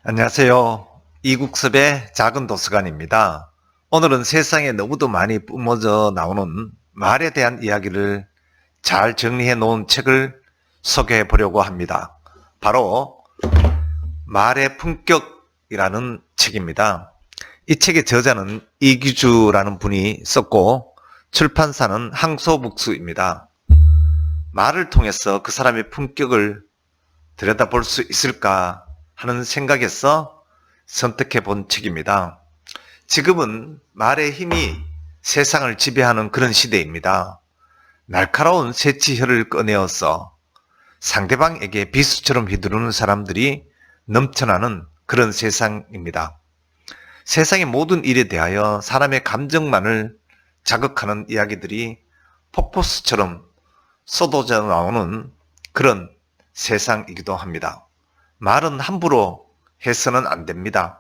안녕하세요. 이국섭의 작은 도서관입니다. 오늘은 세상에 너무도 많이 뿜어져 나오는 말에 대한 이야기를 잘 정리해 놓은 책을 소개해 보려고 합니다. 바로 말의 품격이라는 책입니다. 이 책의 저자는 이규주라는 분이 썼고 출판사는 항소북수입니다. 말을 통해서 그 사람의 품격을 들여다볼 수 있을까 하는 생각에서 선택해 본 책입니다. 지금은 말의 힘이 세상을 지배하는 그런 시대입니다. 날카로운 새치혀를 꺼내어서 상대방에게 비수처럼 휘두르는 사람들이 넘쳐나는 그런 세상입니다. 세상의 모든 일에 대하여 사람의 감정만을 자극하는 이야기들이 폭포수처럼 쏟아져 나오는 그런 세상이기도 합니다. 말은 함부로 해서는 안 됩니다.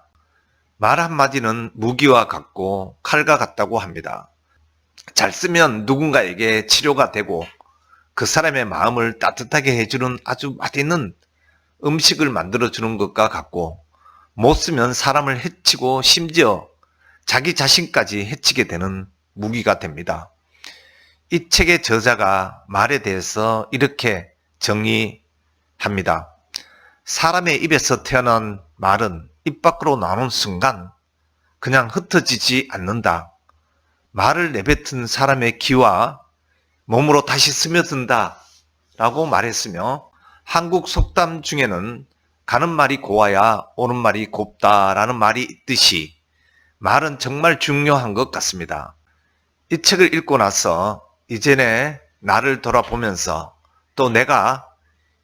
말 한마디는 무기와 같고 칼과 같다고 합니다. 잘 쓰면 누군가에게 치료가 되고 그 사람의 마음을 따뜻하게 해주는 아주 맛있는 음식을 만들어주는 것과 같고, 못 쓰면 사람을 해치고 심지어 자기 자신까지 해치게 되는 무기가 됩니다. 이 책의 저자가 말에 대해서 이렇게 정의합니다. 사람의 입에서 태어난 말은 입 밖으로 나오는 순간 그냥 흩어지지 않는다. 말을 내뱉은 사람의 기와 몸으로 다시 스며든다 라고 말했으며, 한국 속담 중에는 가는 말이 고와야 오는 말이 곱다 라는 말이 있듯이 말은 정말 중요한 것 같습니다. 이 책을 읽고 나서 이전에 나를 돌아보면서 또 내가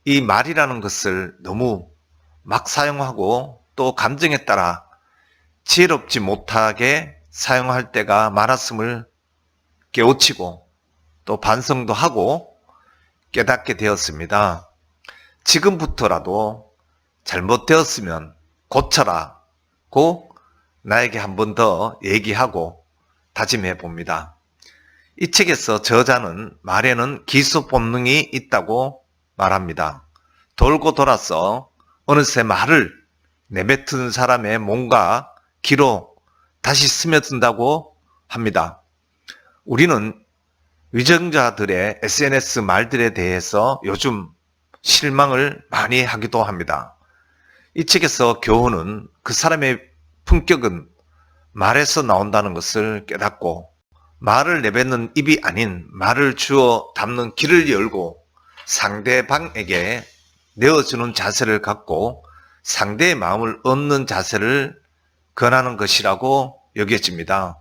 이 말이라는 것을 너무 막 사용하고 또 감정에 따라 지혜롭지 못하게 사용할 때가 많았음을 깨우치고 또 반성도 하고 깨닫게 되었습니다. 지금부터라도 잘못되었으면 고쳐라고 나에게 한 번 더 얘기하고 다짐해 봅니다. 이 책에서 저자는 말에는 기수 본능이 있다고 말합니다. 돌고 돌아서 어느새 말을 내뱉은 사람의 몸과 귀로 다시 스며든다고 합니다. 우리는 위정자들의 SNS 말들에 대해서 요즘 실망을 많이 하기도 합니다. 이 책에서 교훈은 그 사람의 품격은 말에서 나온다는 것을 깨닫고, 말을 내뱉는 입이 아닌 말을 주어 담는 귀를 열고 상대방에게 내어주는 자세를 갖고 상대의 마음을 얻는 자세를 권하는 것이라고 여겨집니다.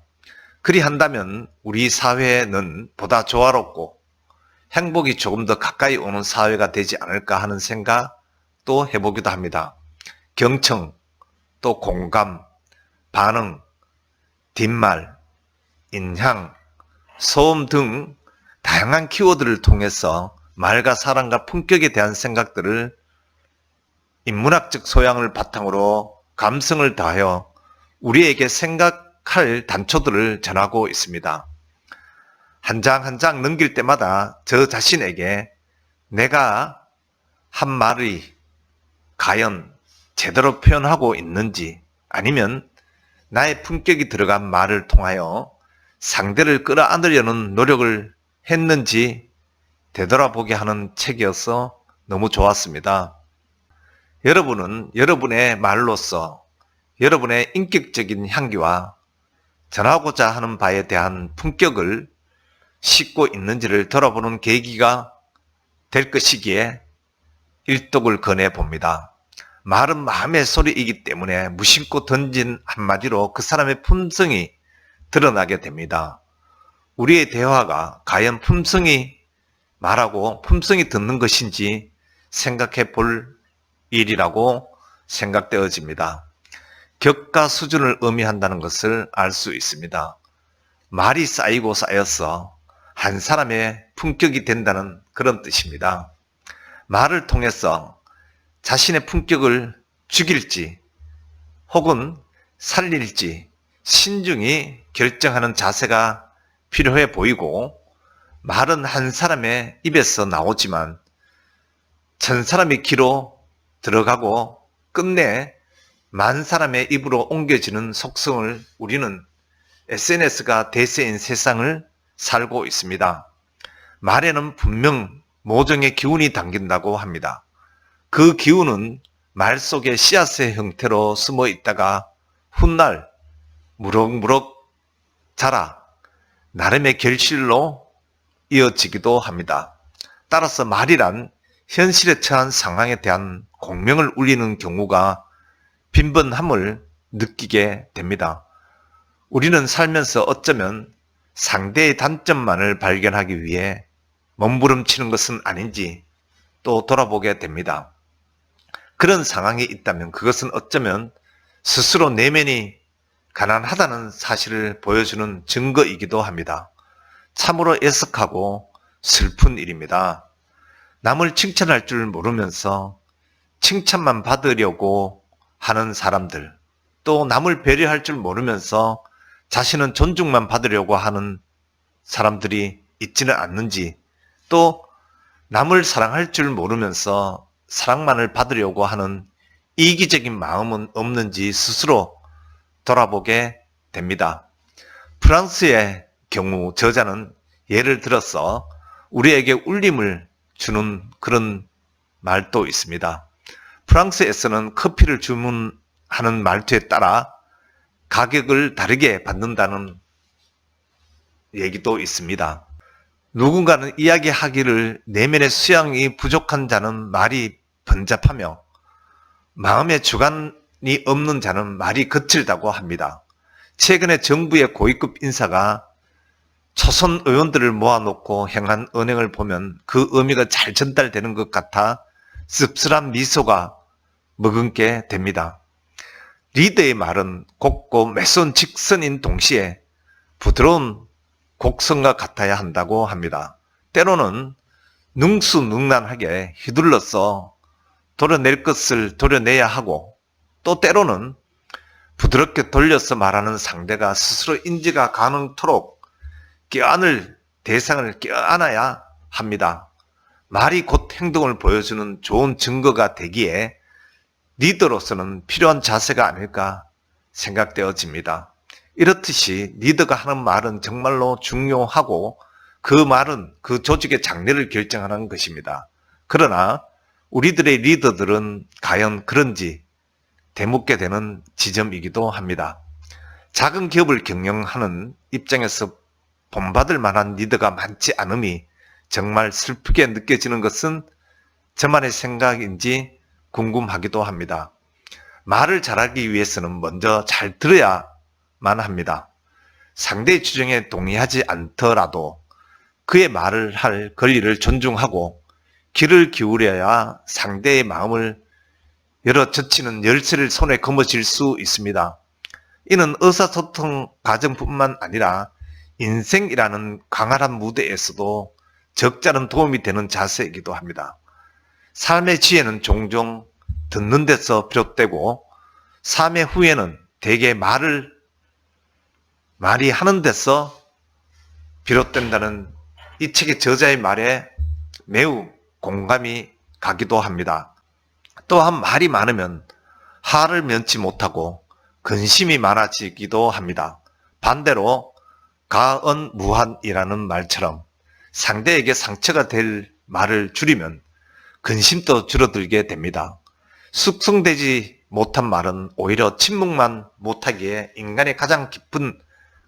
그리한다면 우리 사회는 보다 조화롭고 행복이 조금 더 가까이 오는 사회가 되지 않을까 하는 생각도 해보기도 합니다. 경청, 또 공감, 반응, 뒷말, 인향, 소음 등 다양한 키워드를 통해서 말과 사랑과 품격에 대한 생각들을 인문학적 소양을 바탕으로 감성을 다하여 우리에게 생각할 단초들을 전하고 있습니다. 한 장 한 장 넘길 때마다 저 자신에게 내가 한 말이 과연 제대로 표현하고 있는지, 아니면 나의 품격이 들어간 말을 통하여 상대를 끌어안으려는 노력을 했는지 되돌아보게 하는 책이어서 너무 좋았습니다. 여러분은 여러분의 말로서 여러분의 인격적인 향기와 전하고자 하는 바에 대한 품격을 싣고 있는지를 돌아보는 계기가 될 것이기에 일독을 권해봅니다. 말은 마음의 소리이기 때문에 무심코 던진 한마디로 그 사람의 품성이 드러나게 됩니다. 우리의 대화가 과연 품성이 말하고 품성이 듣는 것인지 생각해 볼 일이라고 생각되어집니다. 격과 수준을 의미한다는 것을 알 수 있습니다. 말이 쌓이고 쌓여서 한 사람의 품격이 된다는 그런 뜻입니다. 말을 통해서 자신의 품격을 죽일지 혹은 살릴지 신중히 결정하는 자세가 필요해 보이고, 말은 한 사람의 입에서 나오지만 천 사람의 귀로 들어가고 끝내 만 사람의 입으로 옮겨지는 속성을 우리는 SNS가 대세인 세상을 살고 있습니다. 말에는 분명 모종의 기운이 담긴다고 합니다. 그 기운은 말 속에 씨앗의 형태로 숨어 있다가 훗날 무럭무럭 자라 나름의 결실로 이어지기도 합니다. 따라서 말이란 현실에 처한 상황에 대한 공명을 울리는 경우가 빈번함을 느끼게 됩니다. 우리는 살면서 어쩌면 상대의 단점만을 발견하기 위해 몸부림치는 것은 아닌지 또 돌아보게 됩니다. 그런 상황이 있다면 그것은 어쩌면 스스로 내면이 가난하다는 사실을 보여주는 증거이기도 합니다. 참으로 애석하고 슬픈 일입니다. 남을 칭찬할 줄 모르면서 칭찬만 받으려고 하는 사람들, 또 남을 배려할 줄 모르면서 자신은 존중만 받으려고 하는 사람들이 있지는 않는지, 또 남을 사랑할 줄 모르면서 사랑만을 받으려고 하는 이기적인 마음은 없는지 스스로 돌아보게 됩니다. 프랑스의 경우 저자는 예를 들어서 우리에게 울림을 주는 그런 말도 있습니다. 프랑스에서는 커피를 주문하는 말투에 따라 가격을 다르게 받는다는 얘기도 있습니다. 누군가는 이야기하기를 내면의 수양이 부족한 자는 말이 번잡하며 마음의 주관이 없는 자는 말이 거칠다고 합니다. 최근에 정부의 고위급 인사가 초선 의원들을 모아놓고 행한 언행을 보면 그 의미가 잘 전달되는 것 같아 씁쓸한 미소가 머금게 됩니다. 리더의 말은 곱고 매서운 직선인 동시에 부드러운 곡선과 같아야 한다고 합니다. 때로는 능수능란하게 휘둘러서 도려낼 것을 도려내야 하고, 또 때로는 부드럽게 돌려서 말하는 상대가 스스로 인지가 가능토록 껴안을 대상을 껴안아야 합니다. 말이 곧 행동을 보여주는 좋은 증거가 되기에 리더로서는 필요한 자세가 아닐까 생각되어집니다. 이렇듯이 리더가 하는 말은 정말로 중요하고 그 말은 그 조직의 장래를 결정하는 것입니다. 그러나 우리들의 리더들은 과연 그런지 되묻게 되는 지점이기도 합니다. 작은 기업을 경영하는 입장에서 본받을 만한 리더가 많지 않음이 정말 슬프게 느껴지는 것은 저만의 생각인지 궁금하기도 합니다. 말을 잘하기 위해서는 먼저 잘 들어야만 합니다. 상대의 주장에 동의하지 않더라도 그의 말을 할 권리를 존중하고 귀를 기울여야 상대의 마음을 열어 젖히는 열쇠를 손에 거머쥘 수 있습니다. 이는 의사소통 과정뿐만 아니라 인생이라는 광활한 무대에서도 적잖은 도움이 되는 자세이기도 합니다. 삶의 지혜는 종종 듣는 데서 비롯되고 삶의 후회는 대개 말이 하는 데서 비롯된다는 이 책의 저자의 말에 매우 공감이 가기도 합니다. 또한 말이 많으면 화를 면치 못하고 근심이 많아지기도 합니다. 반대로 가언무한이라는 말처럼 상대에게 상처가 될 말을 줄이면 근심도 줄어들게 됩니다. 숙성되지 못한 말은 오히려 침묵만 못하기에 인간의 가장 깊은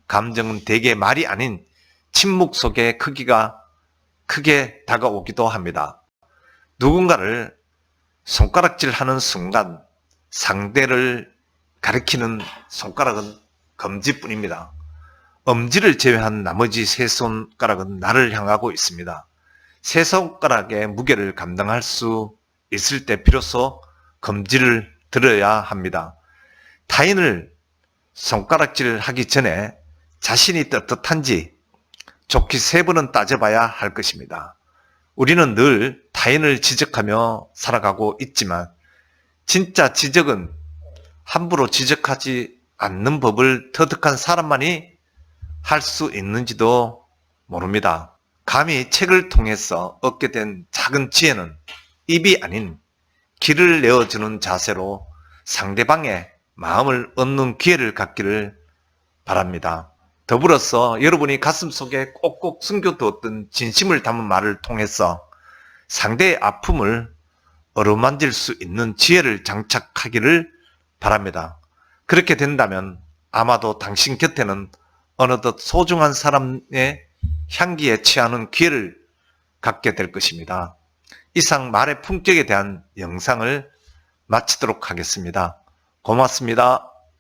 감정은 대개 말이 아닌 침묵 속의 크기가 크게 다가오기도 합니다. 누군가를 손가락질하는 순간 상대를 가리키는 손가락은 검지뿐입니다. 엄지를 제외한 나머지 세 손가락은 나를 향하고 있습니다. 세 손가락의 무게를 감당할 수 있을 때 비로소 검지를 들어야 합니다. 타인을 손가락질하기 전에 자신이 떳떳한지 좋게 3번은 따져봐야 할 것입니다. 우리는 늘 타인을 지적하며 살아가고 있지만 진짜 지적은 함부로 지적하지 않는 법을 터득한 사람만이 할 수 있는지도 모릅니다. 감히 책을 통해서 얻게 된 작은 지혜는 입이 아닌 귀를 내어주는 자세로 상대방의 마음을 얻는 기회를 갖기를 바랍니다. 더불어서 여러분이 가슴속에 꼭꼭 숨겨두었던 진심을 담은 말을 통해서 상대의 아픔을 어루만질 수 있는 지혜를 장착하기를 바랍니다. 그렇게 된다면 아마도 당신 곁에는 어느덧 소중한 사람의 향기에 취하는 기회를 갖게 될 것입니다. 이상 말의 품격에 대한 영상을 마치도록 하겠습니다. 고맙습니다.